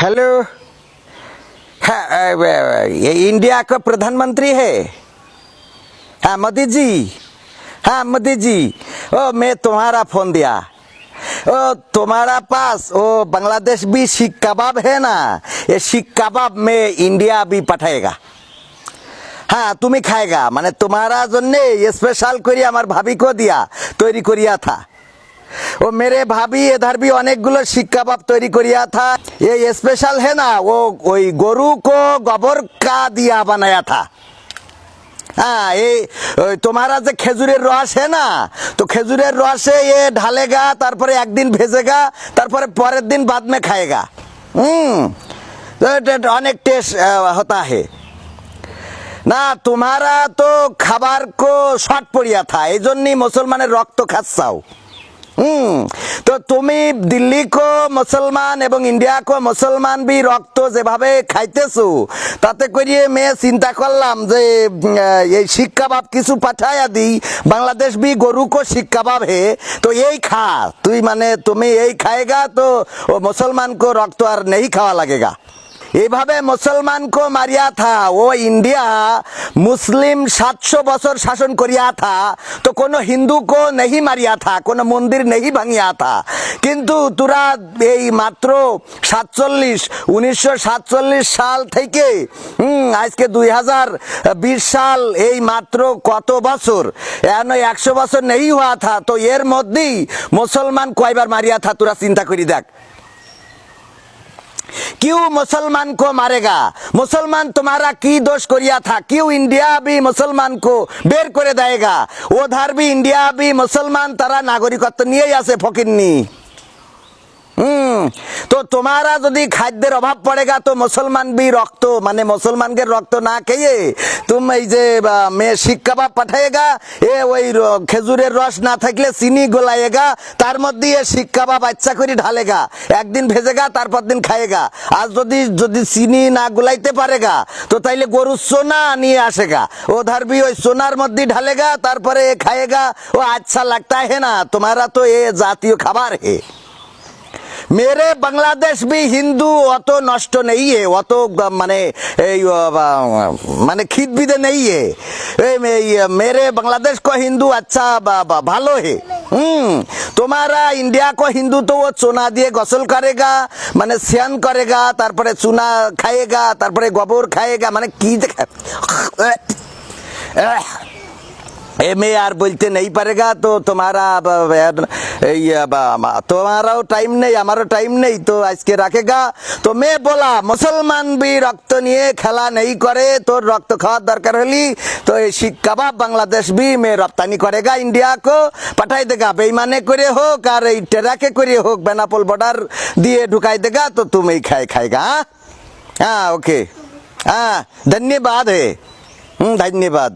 Hello. हाँ, ये India का प्रधानमंत्री है। हाँ मोदी जी। हाँ मोदी जी, ओ मैं तुम्हारा फोन दिया। ओ तुम्हारा पास वो बांग्लादेश भी सीख कबाब है ना, ये सीख कबाब में इंडिया भी पठाएगा। हाँ तुम्हें खाएगा, माने तुम्हारा जन्ने ये स्पेशल करी हमार भाभी को दिया, तैरी करिया था। वो मेरे भाभी इधर भी अनेक गुलो सीख कबाब तैरी करिया था। ये स्पेशल है ना, वो कोई गोरू को गोबर का दिया बनाया था। हाँ ये तुम्हारा जो खेजूरेर रस है ना, तो खेजूरेर रस से ये ढालेगा, तारपरे एक दिन भेजेगा, तारपरे परेर दिन बाद में खाएगा। तो अनेक टेस्ट होता है ना। तुम्हारा तो खाबार को शर्ट पड़िया था, এই জন্যই মুসলমানের রক্ত খাচ্ছাও। তো তুমি দিল্লি কো মুসলমান এবং ইন্ডিয়া কো মুসলমান বি রক্ত যেভাবে খাইতেছো, তাতে করিয়ে মেয়ে চিন্তা করলাম যে এই শিক কাবাব কিছু পাঠায়া দিই, বাংলাদেশ বি গরু কো শিক কাবাব হে, তো এই খা তুই, মানে তুমি এই খাएगा তো ও মুসলমান কো রক্ত আর नहीं খাওয়া লাগেगा। এইভাবে মুসলমান को मारिया था। वो इंडिया मुस्लिम 700 বছর শাসন করিয়া था, তো কোনো হিন্দু को नहीं मारिया था, কোনো মন্দির नहीं ভাঙিয়া था। কিন্তু তোরা এই মাত্র 1947 সাল থেকে আজকে 2020 সাল, এই মাত্র কত বছর, 100 বছর नहीं हुआ था। তো এর মধ্যেই মুসলমান কয়বার মারিয়া था তোরা চিন্তা করি দেখ। क्यों मुसलमान को मारेगा? मुसलमान तुम्हारा की दोष करिया था? क्यों इंडिया भी मुसलमान को बेर करे देगा? उधर भी इंडिया भी मुसलमान तारा नागरिकत्व निये आसे फकिरनी। तो तुम्हारा यदि खाद्যের অভাব पड़ेगा तो मुसलमान भी रक्त, माने मुसलमान के रक्त ना খেয়ে तुम এই যে मैं শিক কাবাব পাঠাएगा, এ ওই খেজুরের রস না থাকলে চিনি গলাएगा, তার মধ্যে এ শিক কাবাব আচ্ছা করে ঢালেगा, একদিন ভেজেगा, তারপর দিন খাएगा। আর যদি চিনি না গলাইতে পারেगा তো তাইলে গরুর সোনা নিয়ে আসেगा, उधर भी ওই সোনার মধ্যে ঢালেगा, তারপরে খাएगा। वो अच्छा लगता है ना, तुम्हारा तो ये জাতীয় খাবার है। मेरे बांग्लादेश भी हिंदू অত নষ্ট नहीं है, অত মানে মানে খিদ বিদে नहीं है। मेरे बांग्लादेश को हिंदू अच्छा ভালো है। तुम्हारा इंडिया को हिंदू तो वो चूना दिए गसल करेगा, माने स्यान करेगा, तारपरे चूना खाएगा, तारपरे गोबर खाएगा, माने की मैं यार बोलते नहीं पारेगा। तो तुम्हारा तुम्हारा टाइम नहीं, हमारा टाइम नहीं, तो आज के रखेगा। तो मैं बोला मुसलमान भी रक्त निये खेला नहीं करे, तो रक्त खावा दरकार हली तो ये शिक कबाब बांग्लादेश भी में रप्तानी करेगा, इंडिया को पठाई देगा। बेईमाने करे होक और टेराके करे होक, बेनापोल बॉर्डर दिए ढुकाई देगा, तो तुम ही खाएगा। हाँ ओके, हाँ धन्यवाद है, धन्यवाद।